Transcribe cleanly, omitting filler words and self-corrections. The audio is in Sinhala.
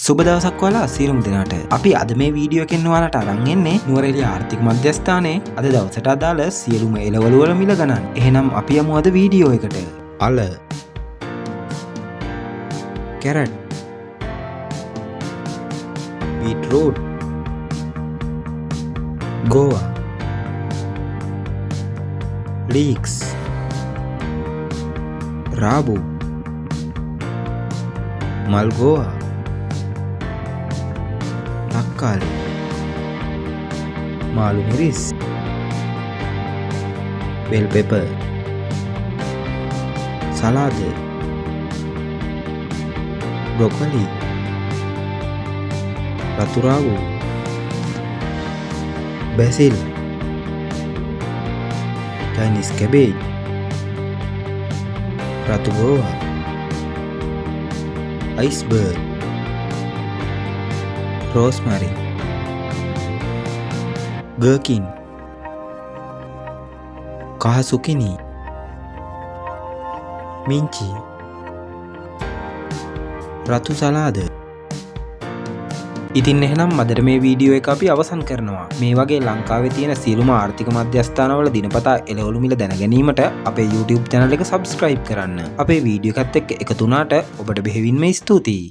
සුබ දවසක් ඔයාලා සියලුම දෙනාට. අපි අද මේ වීඩියෝ එකෙන් ඔයාලට අරන් එන්නේ නුවරඑළිය ආර්ථික මධ්‍යස්ථානයේ අද දවසට අදාළ සියලුම එළවලු වල මිල ගණන්. එහෙනම් අපි යමු අද වීඩියෝ එකට. අල, කැරට්, බීට්රූට්, ගෝවා, ලීක්ස්, රාබු, මල්ගෝවා, තක්කාලි, මාළු මිරිස්, බෙල් පෙපර්, සලාද, බ්‍රොකොලි, රතු රාවු, බැසිල්, චයිනීස් කැබේජ්, රතු ගෝවා, අයිස්බර්ග්, රෝස්මරි, ගර්කින්, කහ සුකිනි, මිංචි, රතු සලාද. ඉතින් එහෙනම් අදට මේ වීඩියෝ එක අපි අවසන් කරනවා. මේ වගේ ලංකාවේ තියෙන සියලුම ආර්ථික මධ්‍යස්ථානවල දිනපතා එළවලු මිල දැන ගැනීමට අපේ YouTube channel එක subscribe කරන්න. අපේ වීඩියෝ එකත් එක්ක එකතු වුණාට ඔබට බෙහෙවින්ම ස්තුතියි.